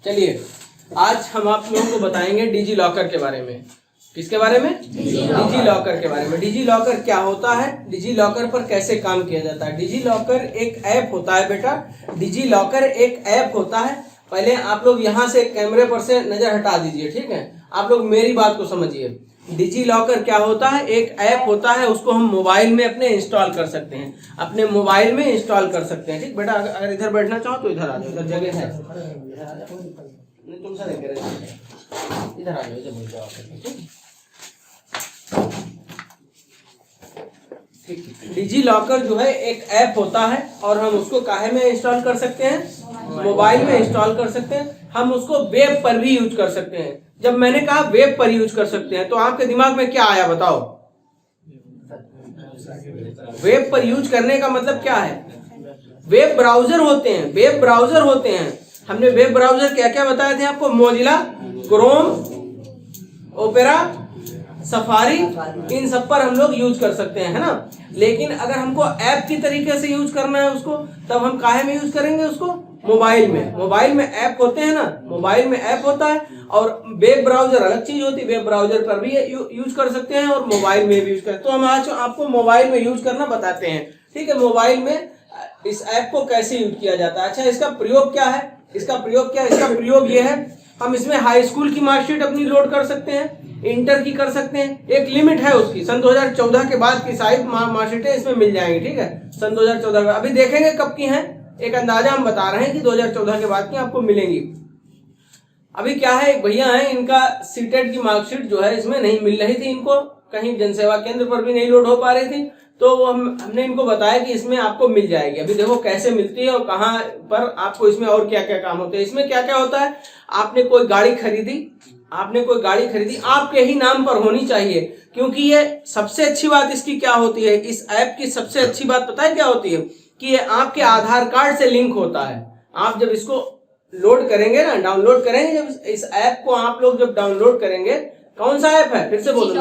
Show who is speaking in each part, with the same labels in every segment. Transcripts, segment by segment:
Speaker 1: चलिए आज हम आप लोगों को बताएंगे डिजी लॉकर के बारे में। किसके बारे में? डिजी लॉकर के बारे में। डिजी लॉकर क्या होता है, डिजी लॉकर पर कैसे काम किया जाता है। डिजी लॉकर एक ऐप होता है बेटा, डिजी लॉकर एक ऐप होता है। पहले आप लोग यहाँ से कैमरे पर से नजर हटा दीजिए, ठीक है। आप लोग मेरी बात को समझिए। डिजी लॉकर क्या होता है, एक ऐप होता है, उसको हम मोबाइल में अपने इंस्टॉल कर सकते हैं, अपने मोबाइल में इंस्टॉल कर सकते हैं। ठीक बेटा, अगर इधर बैठना चाहो तो इधर आ जाओ, इधर जगह है, नहीं तुम सा नहीं करे, इधर आ जाओ, इधर बैठ जाओ। ठीक, डिजी लॉकर जो है एक ऐप होता है और हम उसको काहे में इंस्टॉल कर सकते हैं, मोबाइल में इंस्टॉल कर सकते हैं। हम उसको वेब पर भी यूज कर सकते हैं। जब मैंने कहा वेब पर यूज कर सकते हैं तो आपके दिमाग में क्या आया बताओ? वेब पर यूज करने का मतलब क्या है? वेब ब्राउजर होते हैं, वेब ब्राउजर होते हैं। हमने वेब ब्राउजर क्या क्या बताए थे आपको? मोजिला, क्रोम, ओपेरा, सफारी, इन सब पर हम लोग यूज कर सकते हैं, है ना। लेकिन अगर हमको ऐप की तरीके से यूज करना है उसको, तब हम काहे में यूज करेंगे उसको? मोबाइल में। मोबाइल में ऐप होते हैं ना, मोबाइल में ऐप होता है। और वेब ब्राउजर अलग चीज होती है, वेब ब्राउजर पर भी यूज कर सकते हैं और मोबाइल में भी यूज करते हैं। तो हम आज आपको मोबाइल में यूज करना बताते हैं, ठीक है। मोबाइल में इस ऐप को कैसे यूज किया जाता है। अच्छा, इसका प्रयोग क्या है? इसका प्रयोग क्या है? इसका प्रयोग ये है, हम इसमें हाई स्कूल की मार्कशीट अपनी लोड कर सकते हैं, इंटर की कर सकते हैं। एक लिमिट है उसकी, सन 2014 के बाद की सारी मार्कशीटें इसमें मिल जाएंगी, ठीक है। सन 2014 में अभी देखेंगे कब की हैं, एक अंदाजा हम बता रहे हैं कि 2014 के बाद की आपको मिलेंगी। अभी क्या है, एक भैया हैं, इनका सीटेट की मार्कशीट जो है इसमें नहीं मिल रही थी, इनको कहीं जनसेवा केंद्र पर भी नहीं लोड हो पा रही थी। तो हमने इनको बताया कि इसमें आपको मिल जाएगी। अभी देखो कैसे मिलती है और कहाँ पर आपको इसमें और क्या क्या काम होते हैं। इसमें क्या क्या होता है, आपने कोई गाड़ी खरीदी, आपने कोई गाड़ी खरीदी, आपके ही नाम पर होनी चाहिए। क्योंकि ये सबसे अच्छी बात इसकी क्या होती है, इस ऐप की सबसे अच्छी बात पता है क्या होती है, कि ये आपके आधार कार्ड से लिंक होता है। आप जब इसको लोड करेंगे ना, डाउनलोड करेंगे, जब इस ऐप को आप लोग जब डाउनलोड करेंगे, कौन सा ऐप है फिर से बोलो?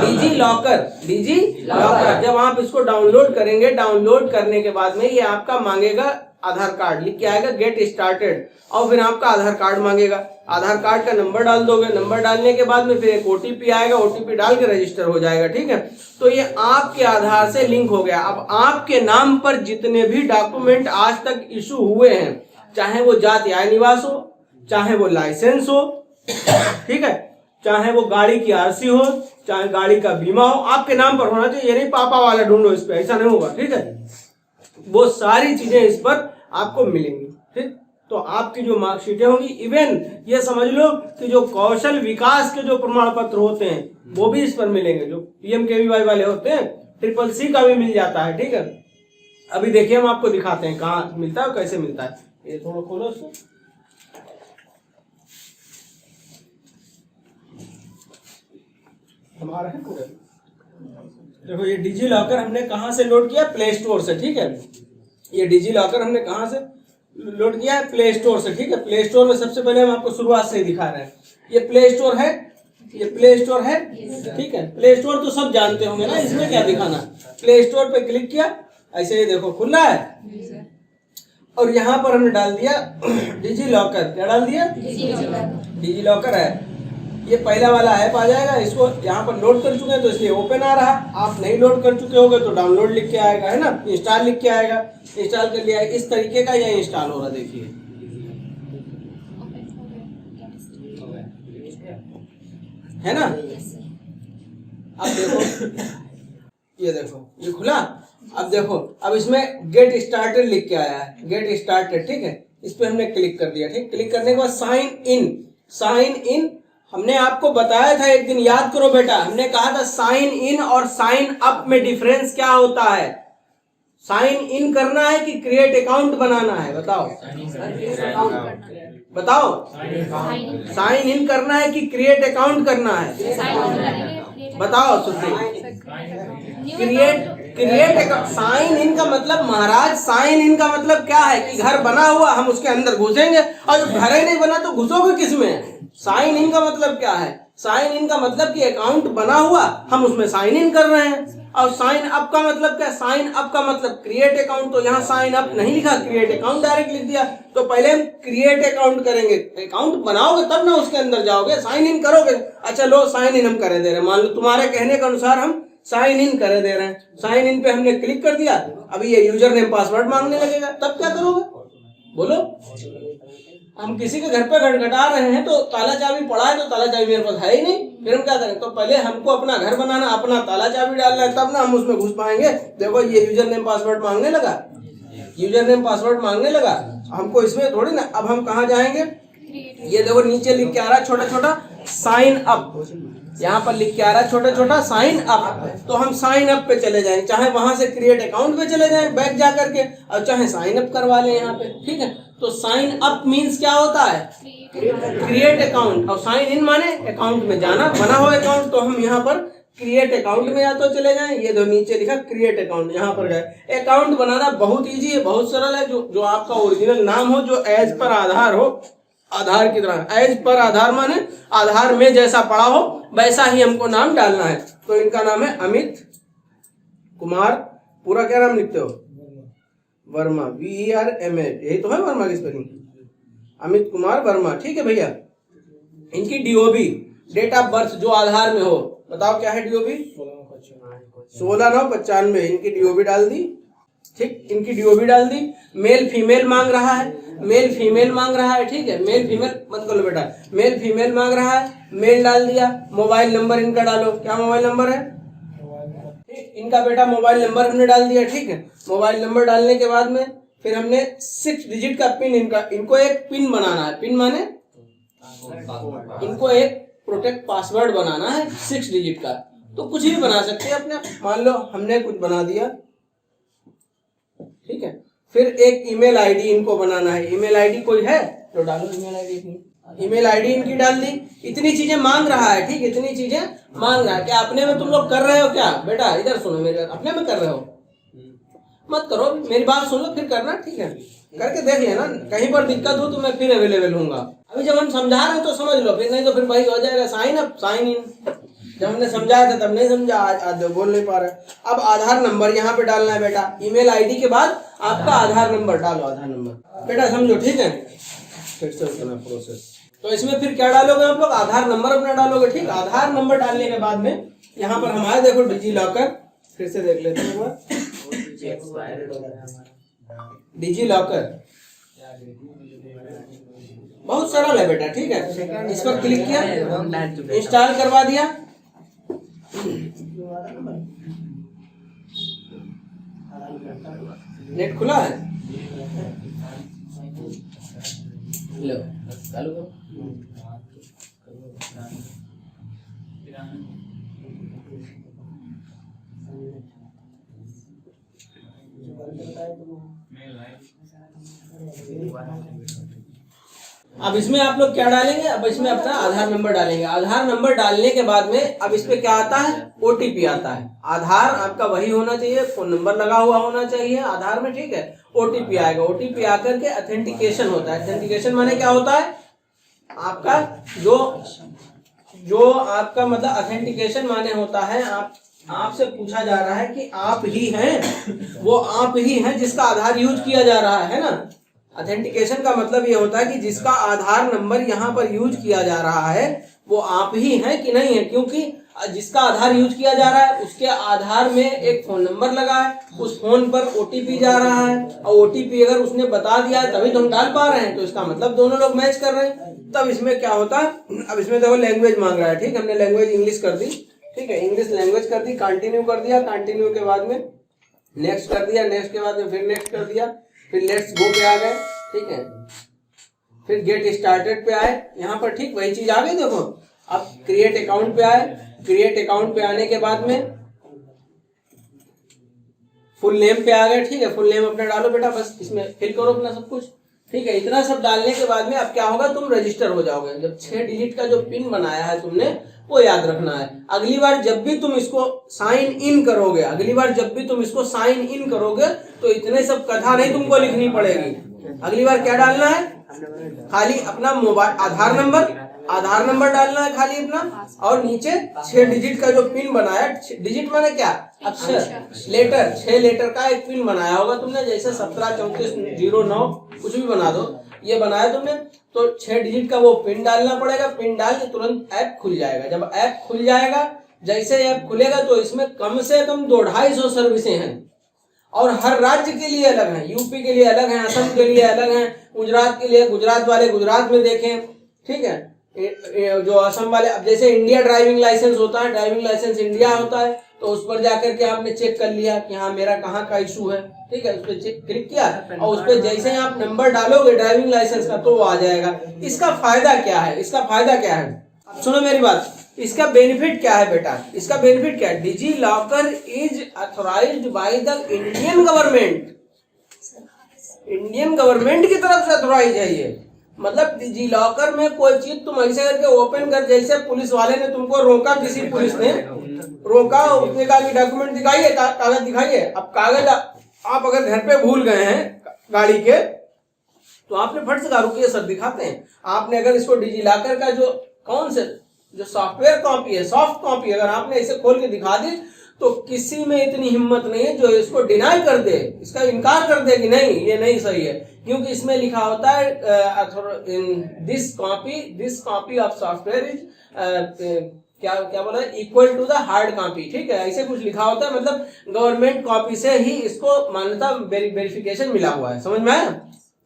Speaker 1: Digi locker. डिजी लॉकर जब आप इसको डाउनलोड करेंगे, डाउनलोड करने के बाद में ये आपका मांगेगा आधार कार्ड, लिख के आएगा गेट स्टार्टेड, और फिर आपका आधार कार्ड मांगेगा। आधार कार्ड का नंबर डाल दोगे, नंबर डालने के बाद में फिर एक ओटीपी आएगा, ओटीपी डाल के रजिस्टर हो जाएगा, ठीक है। तो ये आपके आधार से लिंक हो गया। अब आपके नाम पर जितने भी डॉक्यूमेंट आज तक इशू हुए हैं, चाहे वो जाति आय निवास हो, चाहे वो लाइसेंस हो, ठीक है, चाहे वो गाड़ी की आरसी हो, चाहे गाड़ी का बीमा हो, आपके नाम पर होना चाहिए। ये नहीं पापा वाला ढूंढो इस पे, ऐसा नहीं होगा, ठीक है। वो सारी चीजें इस पर आपको मिलेंगी, ठीक। तो आपकी जो मार्कशीटें होंगी, इवन ये समझ लो कि जो कौशल विकास के जो प्रमाण पत्र होते हैं वो भी इस पर मिलेंगे। जो PMKVY वाले होते हैं, CCC का भी मिल जाता है, ठीक है। अभी देखिए हम आपको दिखाते हैं कहाँ मिलता है और कैसे मिलता है। ये थोड़ा खोलो उसको, हमारा है पूरा। देखो ये डिजी लॉकर हमने कहाँ से लोड किया? प्ले स्टोर से, ठीक है। ये डिजी लॉकर हमने कहाँ से लोड किया है? प्ले स्टोर से, ठीक है। प्ले स्टोर में सबसे पहले हम आपको शुरुआत से ही दिखा रहे हैं। ये प्ले स्टोर है, ये प्ले स्टोर है, ठीक है। प्ले स्टोर तो सब जानते होंगे ना, इसमें क्या दिखाना। प्ले स्टोर पे क्लिक किया, ऐसे ही देखो खुल रहा है, और यहाँ पर हमने डाल दिया डिजी लॉकर। क्या डाल दिया? डिजी लॉकर है। ये पहला वाला ऐप आ जाएगा, इसको यहाँ पर लोड कर चुके हैं तो इसलिए ओपन आ रहा। आप नहीं लोड कर चुके होगे तो डाउनलोड लिख के आएगा, है ना, इंस्टॉल लिख के आएगा। इंस्टॉल कर लिया, इस तरीके का यह इंस्टॉल हो रहा, देखिए, है ना। अब देखो, ये देखो ये खुला। अब देखो, अब इसमें गेट स्टार्टेड लिख के आया है, गेट स्टार्टेड, ठीक है। इस पे हमने क्लिक कर दिया, ठीक। क्लिक करने के बाद साइन इन, साइन इन हमने आपको बताया था एक दिन, याद करो बेटा, हमने कहा था साइन इन और साइन अप में डिफरेंस क्या होता है। साइन इन करना है कि क्रिएट अकाउंट बनाना है, बताओ बताओ। साइन इन करना है कि क्रिएट अकाउंट करना है, बताओ सुश्री। क्रिएट साइन इन का मतलब महाराज, साइन इन का मतलब क्या है कि घर बना हुआ, हम उसके अंदर घुसेंगे, और घर ही नहीं बना तो घुसोगे किसमें? साइन इन का मतलब क्या है साइन इन का मतलब कि अकाउंट बना हुआ, हम उसमें साइन इन कर रहे हैं। और साइन अप का मतलब क्या? साइन अप का मतलब क्रिएट अकाउंट। तो यहाँ साइन अप नहीं लिखा, क्रिएट अकाउंट डायरेक्ट लिख दिया। तो पहले हम क्रिएट अकाउंट करेंगे, अकाउंट बनाओगे तब ना उसके अंदर जाओगे, साइन इन करोगे। अच्छा लो साइन इन हम कर दे रहे हैं, मान लो तुम्हारे कहने के अनुसार हम साइन इन कर दे रहे हैं। साइन इन पे हमने क्लिक कर दिया, अभी ये यूजर नेम पासवर्ड मांगने लगेगा, तब क्या करोगे बोलो? हम किसी के घर पे खटखटा रहे हैं तो ताला चाबी पड़ा है, तो ताला चाबी मेरे पास है ही नहीं, फिर हम क्या करें? तो पहले हमको अपना घर बनाना, अपना ताला चाबी डालना है, तब ना हम उसमें घुस पाएंगे। देखो ये यूजर नेम पासवर्ड मांगने लगा, यूजर नेम पासवर्ड मांगने लगा, हमको इसमें थोड़ी ना। अब हम कहाँ जाएंगे? ये देखो नीचे लिख के आ रहा है छोटा छोटा साइन अप, यहाँ पर लिख के आ रहा है छोटा छोटा साइन अप। तो हम साइन अप पे चले जाएं, चाहे वहां से क्रिएट अकाउंट पे चले जाएं बैक जा करके, और चाहे साइन अप करवा लें यहाँ पे, ठीक है। तो साइन अप मीन्स क्या होता है? Create account. और साइन इन माने अकाउंट में जाना, बना हुआ अकाउंट। तो हम यहाँ पर क्रिएट अकाउंट में या तो चले जाएं, ये दो नीचे लिखा क्रिएट अकाउंट, यहाँ पर गए। अकाउंट बनाना बहुत इजी है, बहुत सरल है। जो आपका ओरिजिनल नाम हो, जो एज पर आधार हो, आधार की तरह। एज पर आधार माने आधार में जैसा पड़ा हो वैसा ही हमको नाम डालना है। तो इनका नाम है अमित कुमार, पूरा क्या नाम लिखते हो? वर्मा, VERMA, यही तो है वर्मा की स्पेलिंग, अमित कुमार वर्मा, ठीक है भैया। इनकी DOB, डेट ऑफ बर्थ जो आधार में हो, बताओ क्या है DOB? 16/9/95, इनकी DOB डाल दी, ठीक। इनकी DOB डाल दी। मेल फीमेल मांग रहा है, मेल फीमेल मांग रहा है, ठीक है। मेल फीमेल मत करो बेटा, मेल फीमेल मांग रहा है, मेल डाल दिया। मोबाइल नंबर इनका डालो, क्या मोबाइल नंबर है? ठीक, इनका बेटा मोबाइल नंबर हमने डाल दिया, ठीक है। मोबाइल नंबर डालने के बाद में फिर हमने 6 डिजिट का पिन, इनको एक पिन बनाना है। पिन माने इनको एक प्रोटेक्ट पासवर्ड बनाना है 6 डिजिट का। तो कुछ भी बना सकते हैं अपने, मान लो हमने कुछ बना दिया, ठीक है। फिर एक ईमेल आईडी इनको बनाना है। ईमेल आईडी कोई है तो डालो ईमेल आईडी अपनी। ईमेल आईडी इनकी डाल दी। इतनी चीजें मांग रहा है, ठीक, इतनी चीजें मांग रहा है। क्या अपने में तुम लोग कर रहे हो क्या? बेटा इधर सुनो मेरे, अपने में कर रहे हो? मत करो, मेरी बात सुन लो फिर करना, ठीक है। करके देख लेना, कहीं पर दिक्कत हो तो मैं फिर अवेलेबल हूँगा। अभी जब हम समझा रहे हैं तो समझ लो, फिर नहीं तो फिर वही हो जाएगा साइन अप साइन इन। जब हमने समझाया था तब नहीं समझा, आज बोल नहीं पा रहे। अब आधार नंबर यहाँ पे डालना है बेटा। ईमेल आईडी के बाद आपका आधार नंबर डालो, आधार नंबर बेटा समझो, ठीक है। फिर से उतना प्रोसेस। तो इसमें फिर क्या डालोगे आप लोग? आधार नंबर अपना डालोगे, ठीक। आधार नंबर डालने के बाद में यहाँ पर हमारे देखो डिजी लॉकर, फिर से देख लेते हैं डिजी लॉकर, बहुत सरल है बेटा, ठीक है। इस पर क्लिक किया, इंस्टॉल करवा दिया। नेट खुला है, लो चालू करो। अब इसमें आप लोग क्या डालेंगे? अब इसमें अपना आधार नंबर डालेंगे। आधार नंबर डालने के बाद में अब इस पे क्या आता है? OTP आता है। आधार आपका वही होना चाहिए, फोन नंबर लगा हुआ होना चाहिए आधार में, ठीक है। OTP आएगा, OTP आकर के ऑथेंटिकेशन होता है। ऑथेंटिकेशन माने क्या होता है? आपका जो आपका मतलब ऑथेंटिकेशन माने होता है आपसे पूछा जा रहा है कि आप ही हैं, वो आप ही हैं जिसका आधार यूज किया जा रहा है ना। ऑथेंटिकेशन का मतलब ये होता है कि जिसका आधार नंबर यहाँ पर यूज किया जा रहा है वो आप ही हैं कि नहीं है, क्योंकि जिसका आधार यूज किया जा रहा है उसके आधार में एक फोन नंबर लगा है, उस फोन पर OTP जा रहा है, और OTP अगर उसने बता दिया है तभी तो हम डाल पा रहे हैं, तो इसका मतलब दोनों लोग मैच कर रहे हैं। तब इसमें क्या होता है? अब इसमें देखो लैंग्वेज मांग रहा है, ठीक। हमने लैंग्वेज इंग्लिश कर दी, ठीक है। इंग्लिश लैंग्वेज कर दी, कंटिन्यू कर दिया, कंटिन्यू के बाद में नेक्स्ट कर दिया, नेक्स्ट के बाद में फिर नेक्स्ट कर दिया, फिर लेट्स गो पे आ गए, ठीक है। फिर गेट स्टार्टेड पे आए, यहाँ पर ठीक वही चीज आ गई। देखो अब क्रिएट अकाउंट पे आए, क्रिएट अकाउंट पे आने के बाद में फुल नेम पे आ गए, ठीक है। फुल नेम अपना डालो बेटा, बस इसमें फिल करो अपना सब कुछ, ठीक है। इतना सब डालने के बाद में अब क्या होगा? तुम रजिस्टर हो जाओगे। जब 6 डिजिट का जो पिन बनाया है तुमने वो याद रखना है। अगली बार जब भी तुम इसको साइन इन करोगे, अगली बार जब भी तुम इसको साइन इन करोगे तो इतने सब कथा नहीं तुमको लिखनी पड़ेगी। अगली बार क्या डालना है? खाली अपना मोबाइल आधार नंबर, आधार नंबर डालना है खाली अपना, और नीचे 6 डिजिट का जो पिन बनाया, डिजिट माने क्या, अक्षर, लेटर, 6 लेटर का एक पिन बनाया होगा तुमने, जैसे 173409 कुछ भी बना दो, ये बनाया तुमने, तो 6 डिजिट का वो पिन डालना पड़ेगा। पिन डाल के तुरंत ऐप खुल जाएगा। जब ऐप खुल जाएगा, जैसे ऐप खुलेगा तो इसमें कम से कम 200-250 सर्विसें हैं, और हर राज्य के लिए अलग है, यूपी के लिए अलग है, असम के लिए अलग है, गुजरात के लिए गुजरात वाले गुजरात में देखें, ठीक है, जो असम वाले, अब जैसे इंडिया ड्राइविंग लाइसेंस होता है, ड्राइविंग लाइसेंस इंडिया होता है, तो उस पर जाकर के आपने चेक कर लिया कि हाँ मेरा कहाँ का इशू है, ठीक है, उस पर क्लिक किया और उस पर जैसे ही आप नंबर डालोगे ड्राइविंग लाइसेंस का तो वो आ जाएगा। इसका फायदा क्या है, इसका फायदा क्या है, अब सुनो मेरी बात, इसका बेनिफिट क्या है बेटा, इसका बेनिफिट क्या है, DigiLocker is authorised by the Indian government, Indian government की तरफ से अथोराइज है ये। मतलब डिजी लॉकर में कोई चीज तुम ऐसे करके ओपन कर, जैसे पुलिस वाले ने तुमको रोका, किसी पुलिस ने रोका, उसने कहा कि डॉक्यूमेंट दिखाइए, कागज दिखाइए। अब कागज आप अगर घर पे भूल गए हैं गाड़ी के, तो आपने फट से कहा रुकिए सर दिखाते हैं। आपने अगर इसको डिजी लॉकर का जो कौन से जो सॉफ्टवेयर कॉपी है, सॉफ्ट कॉपी, अगर आपने इसे खोल के दिखा दी तो किसी में इतनी हिम्मत नहीं है जो इसको डिनाई कर दे, इसका इनकार कर दे कि नहीं ये नहीं सही है, क्योंकि इसमें लिखा होता है this copy of software is क्या बोला है, equal to the hard copy, ठीक है, ऐसे कुछ लिखा होता है। मतलब गवर्नमेंट कॉपी से ही इसको मान्यता वेरिफिकेशन मिला हुआ है, समझ में आया,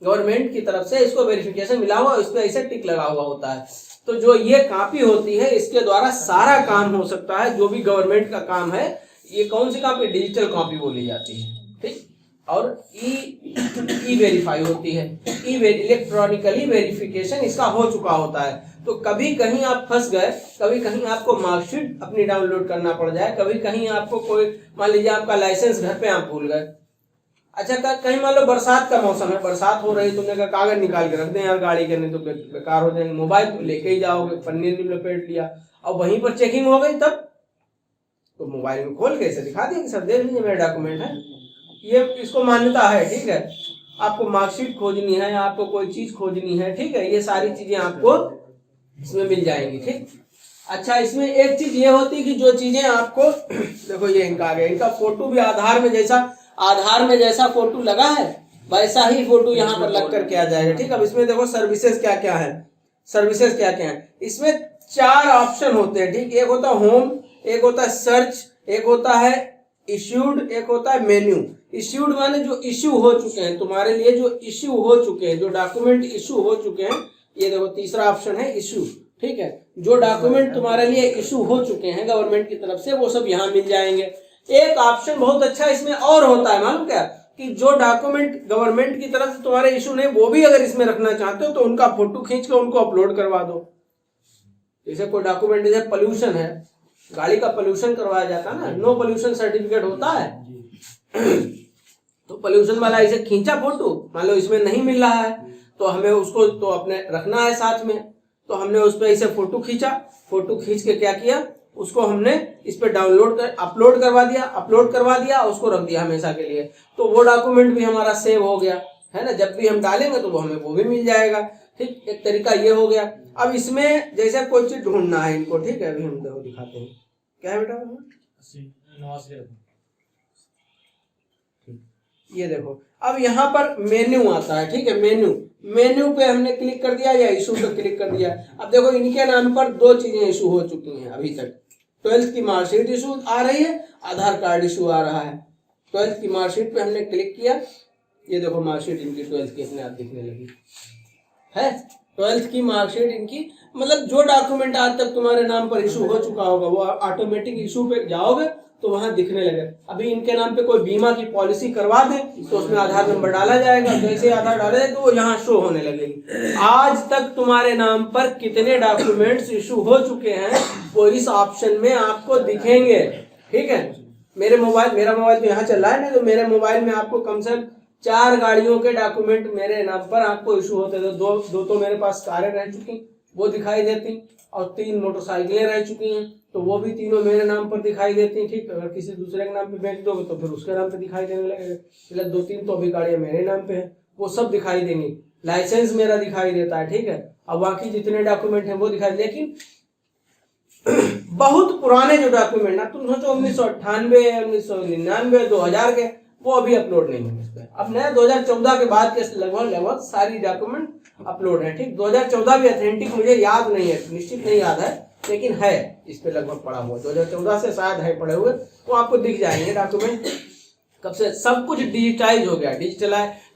Speaker 1: गवर्नमेंट की तरफ से इसको वेरिफिकेशन मिला हुआ, इस पर ऐसे टिक लगा हुआ होता है। तो जो ये कॉपी होती है इसके द्वारा सारा काम हो सकता है, जो भी गवर्नमेंट का काम है। ये कौन सी कॉपी, डिजिटल कॉपी बोली जाती है, ठीक। और ई वेरीफाई होती है, इलेक्ट्रॉनिकली वेरिफिकेशन इसका हो चुका होता है। तो कभी कहीं आप फंस गए, कभी कहीं आपको मार्कशीट अपनी डाउनलोड करना पड़ जाए, कभी कहीं आपको कोई, मान लीजिए आपका लाइसेंस घर पे आप भूल गए, अच्छा कहीं मान लो बरसात का मौसम है, बरसात हो रही, तुमने कहा कागज निकाल के रख दें यार गाड़ी के, नहीं तो बेकार हो जाएंगे, मोबाइल तो लेके ही जाओगे, पन्नी में लपेट लिया, और वहीं पर चेकिंग हो गई, तब तो मोबाइल में खोल के इसे दिखा दिया कि सर देख लीजिए मेरा डॉक्यूमेंट है, ये इसको मान्यता है, ठीक है। आपको मार्कशीट खोजनी है, आपको कोई चीज खोजनी है, ठीक है, ये सारी चीजें आपको इसमें मिल जाएंगी, ठीक। अच्छा इसमें एक चीज ये होती है कि जो चीजें आपको देखो ये इनका आ गया, इनका फोटो भी आधार में जैसा फोटो लगा है वैसा ही फोटो यहाँ पर लग कर के आ जाएगा, ठीक। अब इसमें देखो सर्विसेज क्या क्या है, सर्विसेज क्या क्या है, इसमें 4 ऑप्शन होते हैं, ठीक। एक होता है होम, एक होता है सर्च, एक होता है इश्यूड, एक होता है मेन्यू। इश्यूड माने जो इश्यू हो चुके हैं तुम्हारे लिए, जो इश्यू हो चुके हैं, जो डॉक्यूमेंट इश्यू हो चुके हैं, ये देखो तीसरा ऑप्शन है इश्यू, ठीक है। जो डॉक्यूमेंट तुम्हारे लिए इश्यू हो चुके हैं गवर्नमेंट की तरफ से, वो सब यहाँ मिल जाएंगे। एक ऑप्शन बहुत अच्छा इसमें और होता है, मालूम क्या, कि जो डॉक्यूमेंट गवर्नमेंट की तरफ से तुम्हारे इशू नहीं, वो भी अगर इसमें रखना चाहते हो तो उनका फोटो खींच के उनको अपलोड करवा दो। जैसे कोई डॉक्यूमेंट, जैसे पोल्यूशन है, गाड़ी का पोल्यूशन करवाया जाता है ना, नो पोल्यूशन सर्टिफिकेट होता है, तो पोल्यूशन वाला इसे खींचा फोटो, मान लो इसमें नहीं मिल रहा है तो हमें उसको तो अपने रखना है साथ में, तो हमने उस पर इसे फोटो खींचा, फोटो खींच के क्या किया, उसको हमने इस पे अपलोड करवा दिया, उसको रख दिया हमेशा के लिए, तो वो डॉक्यूमेंट भी हमारा सेव हो गया, है ना। जब भी हम डालेंगे तो वो हमें वो भी मिल जाएगा, ठीक। एक तरीका ये हो गया। अब इसमें जैसे कोई चीज ढूंढना है इनको, ठीक है, अभी हम देखो दिखाते हैं क्या है बेटा, ये देखो अब यहाँ पर मेन्यू आता है, ठीक है, मेन्यू पे हमने क्लिक कर दिया या इशू पे क्लिक कर दिया। अब देखो इनके नाम पर 2 चीजें इशू हो चुकी हैं अभी तक, 12th की मार्कशीट इशू आ रही है, आधार कार्ड इशू आ रहा है। 12th की मार्कशीट पे हमने क्लिक किया, ये देखो मार्कशीट इनकी 12th की अपने आप दिखने लगी है, 12th की मार्कशीट इनकी, मतलब जो डॉक्यूमेंट आज तक तुम्हारे नाम पर इशू हो चुका होगा वो ऑटोमेटिक इशू पे जाओगे तो वहां दिखने लगे। अभी इनके नाम पे कोई बीमा की पॉलिसी करवा दे तो उसमें आधार नंबर डाला जाएगा, जैसे आधार डाले तो वो यहाँ शो होने लगेगी। आज तक तुम्हारे नाम पर कितने डॉक्यूमेंट्स इशू हो चुके हैं वो इस ऑप्शन में आपको दिखेंगे, ठीक है। मेरा मोबाइल तो यहाँ चल रहा है ना, तो मेरे मोबाइल में आपको कम से कम 4 गाड़ियों के डॉक्यूमेंट मेरे नाम पर आपको इशू होते थे। दो तो मेरे पास कारें रह चुकी वो दिखाई देती, और 3 मोटरसाइकिलें रह चुकी हैं तो वो भी तीनों मेरे नाम पर दिखाई देती, ठीक। अगर किसी दूसरे के नाम पे बेच दोगे तो फिर उसके नाम पे दिखाई देने लगेगा। मतलब 2-3 तो अभी गाड़ियां मेरे नाम पे है, वो सब दिखाई देंगी। लाइसेंस मेरा दिखाई देता है, ठीक है। अब बाकी जितने डॉक्यूमेंट हैं वो दिखा, लेकिन बहुत पुराने जो डॉक्यूमेंट ना, तुम सोचो 1998, 1999, 2000 के, वो अभी अपलोड नहीं है इस पर। अब नया 2014 के बाद के लगभग सारी डॉक्यूमेंट अपलोड है। ठीक, 2014 भी ऑथेंटिक मुझे याद नहीं है, निश्चित नहीं याद है, लेकिन है इस पे लगभग पड़ा हुआ। 2014 से शायद है पड़े हुए, वो आपको दिख जाएंगे डॉक्यूमेंट। कब से सब कुछ डिजिटाइज हो गया,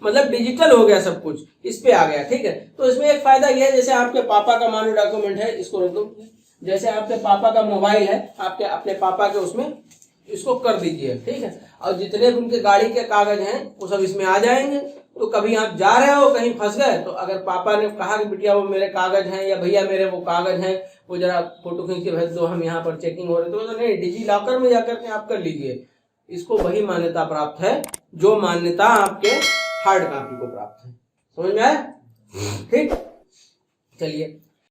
Speaker 1: मतलब डिजिटल हो गया सब कुछ, इस पे आ गया। ठीक है, तो इसमें एक फायदा यह है, जैसे आपके पापा का मानो डॉक्यूमेंट है, इसको रख दो, जैसे आपके पापा का मोबाइल है, आपके अपने पापा के उसमें इसको कर दीजिए। ठीक है, और जितने भी उनके गाड़ी के कागज हैं वो सब इसमें आ जाएंगे। तो कभी आप जा रहे हो कहीं फंस गए, तो अगर पापा ने कहा कि बिटिया वो मेरे कागज हैं, या भैया मेरे वो कागज हैं, वो जरा फोटो खींच के भेज दो, हम यहाँ पर चेकिंग हो रही, तो नहीं, डिजी लॉकर में जाकर के आप कर लीजिए। इसको वही मान्यता प्राप्त है जो मान्यता आपके हार्ड कॉपी को प्राप्त है। समझ में आया? ठीक, चलिए